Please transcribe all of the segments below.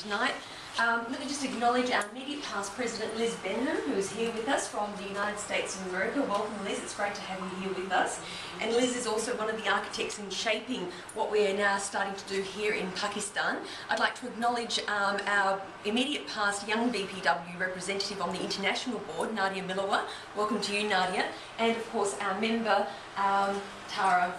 tonight. Let me just acknowledge our immediate past President Liz Benham, who is here with us from the United States of America. Welcome, Liz. It's great to have you here with us. And Liz is also one of the architects in shaping what we are now starting to do here in Pakistan. I'd like to acknowledge our immediate past young BPW representative on the international board, Nadia Milawa. Welcome to you, Nadia. And of course, our member, Tara.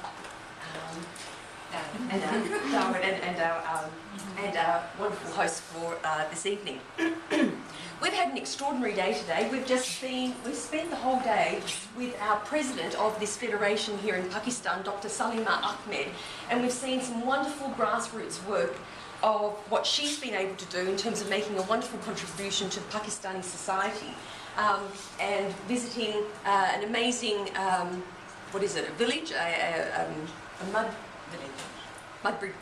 And our wonderful host for this evening. We've had an extraordinary day today. We've spent the whole day with our president of this federation here in Pakistan, Dr. Salima Ahmed, and we've seen some wonderful grassroots work of what she's been able to do in terms of making a wonderful contribution to Pakistani society, and visiting an amazing, a village, a mud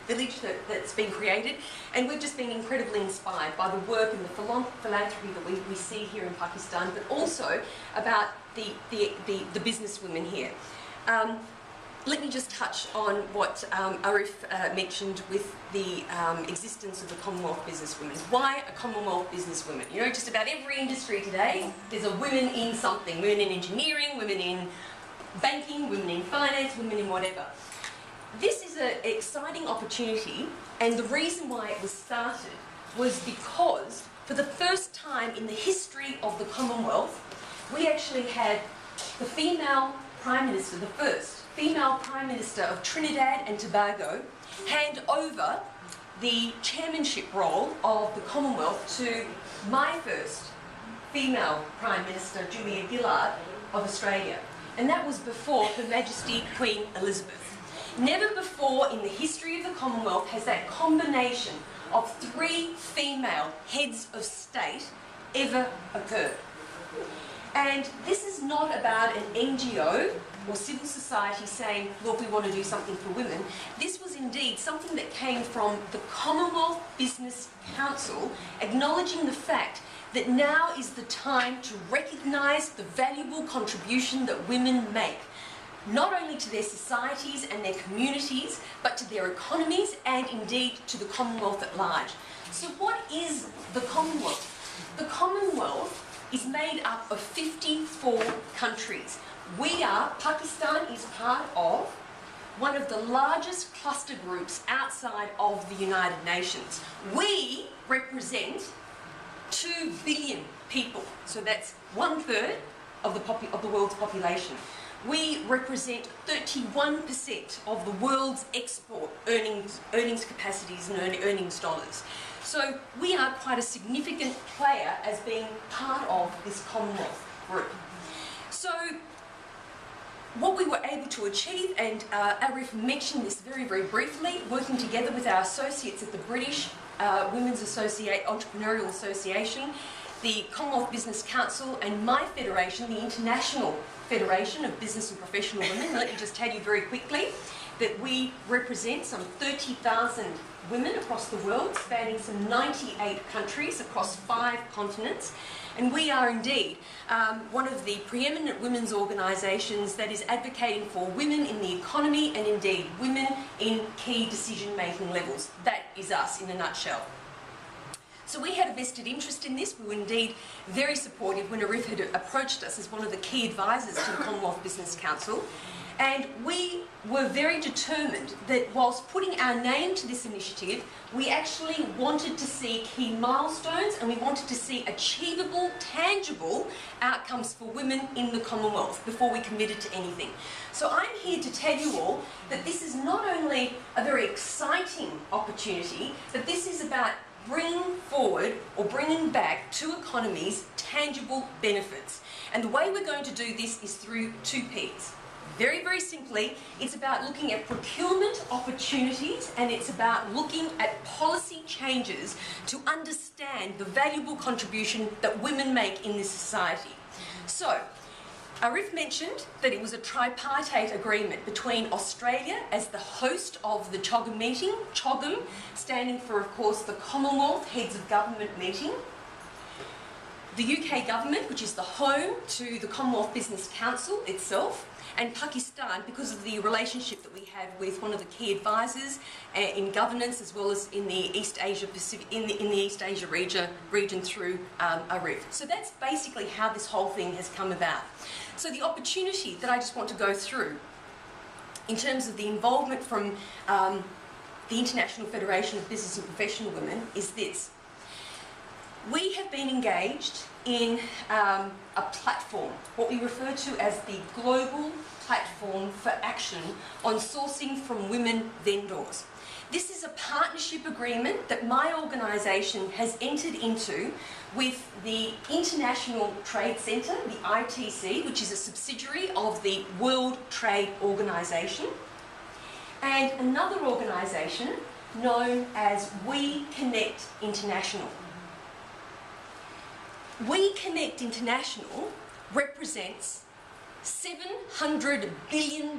village that's been created, and we've just been incredibly inspired by the work and the philanthropy that we see here in Pakistan, but also about the business women here. Let me just touch on what Arif mentioned with the existence of the Commonwealth businesswomen. Why a Commonwealth businesswoman? You know, just about every industry today, there's a women in something. Women in engineering, women in banking, women in finance, women in whatever. This is an exciting opportunity, and the reason why it was started was because for the first time in the history of the Commonwealth, we actually had the female Prime Minister, the first female Prime Minister of Trinidad and Tobago, hand over the chairmanship role of the Commonwealth to my first female Prime Minister, Julia Gillard of Australia. And that was before Her Majesty Queen Elizabeth. Never before in the history of the Commonwealth has that combination of 3 female heads of state ever occurred. And this is not about an NGO or civil society saying, look, we want to do something for women. This was indeed something that came from the Commonwealth Business Council, acknowledging the fact that now is the time to recognise the valuable contribution that women make, not only to their societies and their communities, but to their economies and indeed to the Commonwealth at large. So what is the Commonwealth? The Commonwealth is made up of 54 countries. Pakistan is part of one of the largest cluster groups outside of the United Nations. We represent 2 billion people, so that's 1/3 of the world's population. We represent 31% of the world's export earnings capacities and earnings dollars. So we are quite a significant player as being part of this Commonwealth group. So what we were able to achieve, and Arif mentioned this very, very briefly, working together with our associates at the British Women's Entrepreneurial Association, the Commonwealth Business Council, and my federation, the International Federation of Business and Professional Women. Let me just tell you very quickly that we represent some 30,000 women across the world, spanning some 98 countries across 5 continents. And we are indeed one of the preeminent women's organisations that is advocating for women in the economy and indeed women in key decision-making levels. That is us in a nutshell. So we had a vested interest in this. We were indeed very supportive when Arif had approached us as one of the key advisors to the Commonwealth Business Council. And we were very determined that whilst putting our name to this initiative, we actually wanted to see key milestones and we wanted to see achievable, tangible outcomes for women in the Commonwealth before we committed to anything. So I'm here to tell you all that this is not only a very exciting opportunity, but this is about bringing forward or bringing back to economies tangible benefits. And the way we're going to do this is through 2 Ps. Very, very simply, it's about looking at procurement opportunities and it's about looking at policy changes to understand the valuable contribution that women make in this society. So, Arif mentioned that it was a tripartite agreement between Australia as the host of the CHOGM meeting, CHOGM standing for, of course, the Commonwealth Heads of Government meeting, the UK government, which is the home to the Commonwealth Business Council itself, and Pakistan, because of the relationship that we have with one of the key advisors in governance, as well as in the East Asia Pacific, in the East Asia region through Arif. So that's basically how this whole thing has come about. So the opportunity that I just want to go through, in terms of the involvement from the International Federation of Business and Professional Women, is this. We have been engaged in a platform, what we refer to as the Global Platform for Action on Sourcing from Women Vendors. This is a partnership agreement that my organisation has entered into with the International Trade Centre, the ITC, which is a subsidiary of the World Trade Organisation, and another organisation known as We Connect International. We Connect International represents $700 billion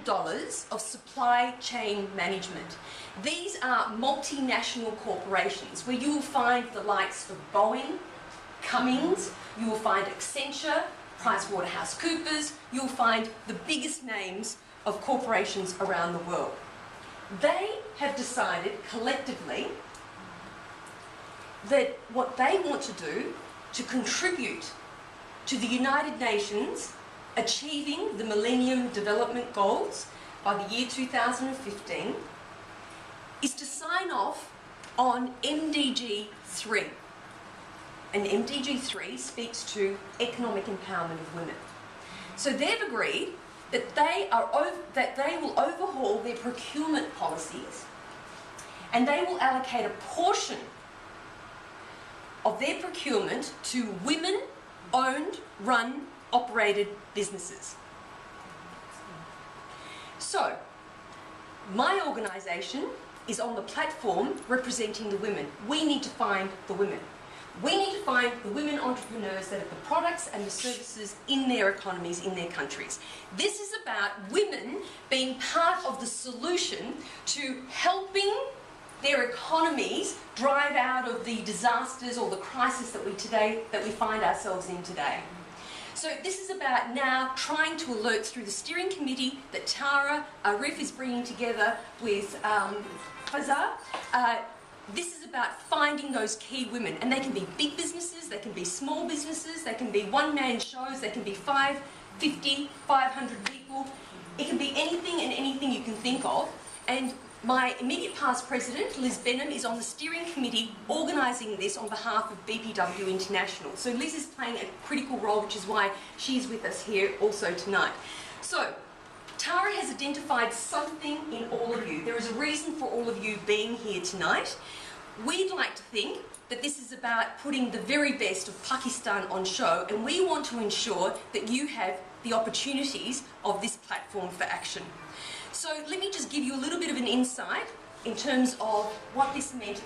of supply chain management. These are multinational corporations where you will find the likes of Boeing, Cummins, you will find Accenture, PricewaterhouseCoopers, you'll find the biggest names of corporations around the world. They have decided collectively that what they want to do to contribute to the United Nations achieving the Millennium Development Goals by the year 2015 is to sign off on MDG 3. And MDG 3 speaks to economic empowerment of women. So they've agreed that they will overhaul their procurement policies and they will allocate a portion of their procurement to women-owned, run, operated businesses. So, my organisation is on the platform representing the women. We need to find the women. We need to find the women entrepreneurs that have the products and the services in their economies, in their countries. This is about women being part of the solution to helping their economies drive out of the disasters or the crisis that we find ourselves in today. So this is about now trying to alert through the steering committee that Tara Arif is bringing together with Fazar. This is about finding those key women, and they can be big businesses, they can be small businesses, they can be one-man shows, they can be 5, 50, 500 people. It can be anything and anything you can think of. And my immediate past president, Liz Benham, is on the steering committee organising this on behalf of BPW International. So Liz is playing a critical role, which is why she's with us here also tonight. So Tara has identified something in all of you. There is a reason for all of you being here tonight. We'd like to think that this is about putting the very best of Pakistan on show, and we want to ensure that you have the opportunities of this platform for action. So let me just give you a little bit of an insight in terms of what this meant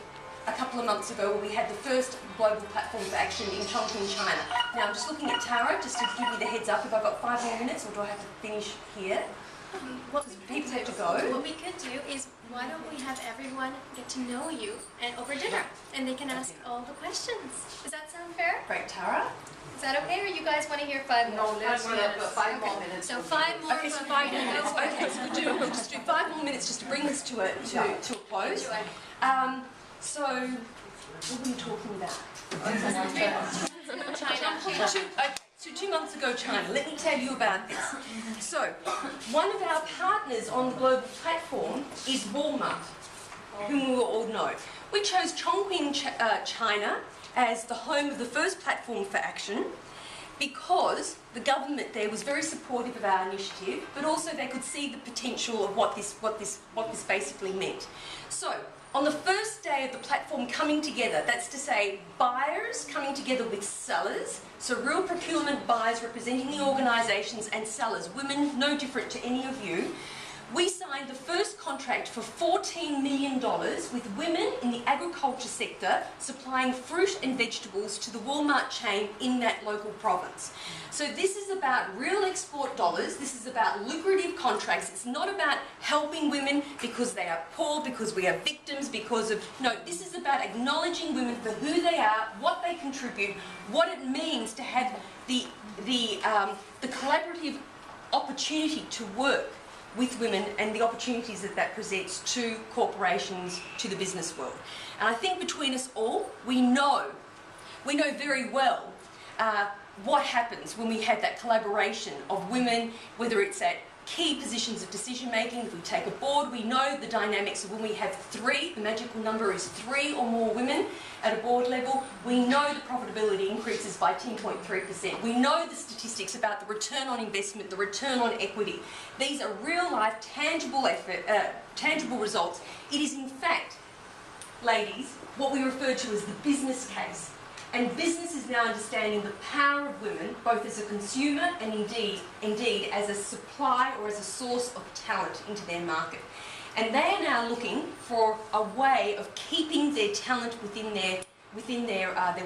a couple of months ago when we had the first global platform for action in Chongqing, China. Now I'm just looking at Tara, just to give me the heads up if I've got 5 more minutes, or do I have to finish here? People have to go. What we could do is, why don't we have everyone get to know you and over dinner, and they can ask all the questions. Does that sound fair? Great, Tara. Is that okay, or you guys want to hear 5 more? No, let's do 5 more minutes. So 5 more. Okay, so 5 more minutes. Okay, so we'll just do 5 more minutes just to bring this to a close. So, what were you talking about? China. So 2 months ago, China. Let me tell you about this. So, one of our partners on the global platform is Walmart, whom we all know. We chose Chongqing, China as the home of the first platform for action because the government there was very supportive of our initiative, but also they could see the potential of what this basically meant. So, on the first day of the platform coming together, that's to say buyers coming together with sellers, so real procurement buyers representing the organisations and sellers, women no different to any of you, We signed the first contract for $14 million with women in the agriculture sector supplying fruit and vegetables to the Walmart chain in that local province. So this is about real export dollars, this is about lucrative contracts. It's not about helping women because they are poor, because we are victims, because of... No, this is about acknowledging women for who they are, what they contribute, what it means to have the collaborative opportunity to work with women and the opportunities that that presents to corporations, to the business world. And I think between us all, we know very well what happens when we have that collaboration of women, whether it's at key positions of decision making. If we take a board, we know the dynamics of when we have three, the magical number is 3 or more women at a board level. We know the profitability increases by 10.3%. We know the statistics about the return on investment, the return on equity. These are real life, tangible results. It is in fact, ladies, what we refer to as the business case. And business is now understanding the power of women, both as a consumer and indeed as a supply or as a source of talent into their market. And they are now looking for a way of keeping their talent within their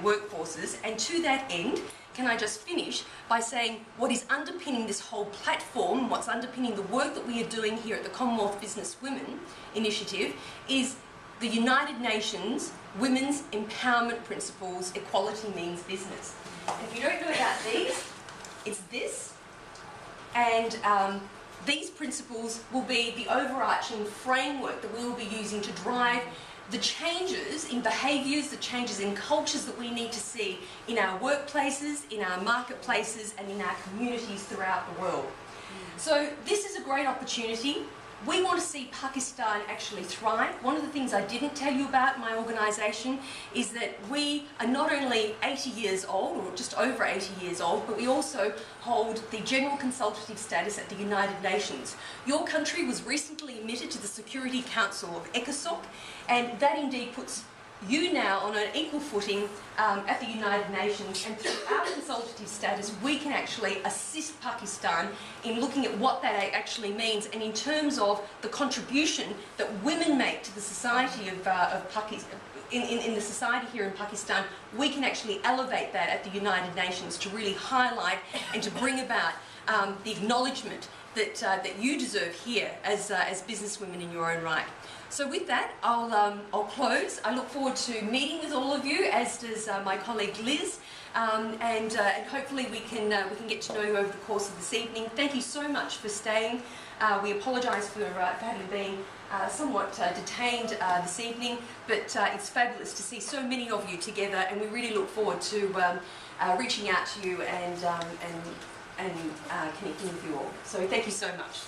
workforces. And to that end, can I just finish by saying what is underpinning this whole platform, what's underpinning the work that we are doing here at the Commonwealth Business Women Initiative is the United Nations Women's Empowerment Principles, Equality Means Business. And if you don't know about these, it's this. And these principles will be the overarching framework that we will be using to drive the changes in behaviours, the changes in cultures that we need to see in our workplaces, in our marketplaces, and in our communities throughout the world. So this is a great opportunity. We want to see Pakistan actually thrive. One of the things I didn't tell you about my organisation is that we are not only 80 years old, or just over 80 years old, but we also hold the general consultative status at the United Nations. Your country was recently admitted to the Security Council of ECOSOC, and that indeed puts you now on an equal footing at the United Nations, and through our consultative status we can actually assist Pakistan in looking at what that actually means, and in terms of the contribution that women make to the society of Pakistan. In the society here in Pakistan, we can actually elevate that at the United Nations to really highlight and to bring about the acknowledgement that you deserve here as businesswomen in your own right. So with that, I'll close. I look forward to meeting with all of you, as does my colleague Liz, and hopefully we can get to know you over the course of this evening. Thank you so much for staying. We apologise for having been somewhat detained this evening, but it's fabulous to see so many of you together, and we really look forward to reaching out to you and connecting with you all. So thank you so much.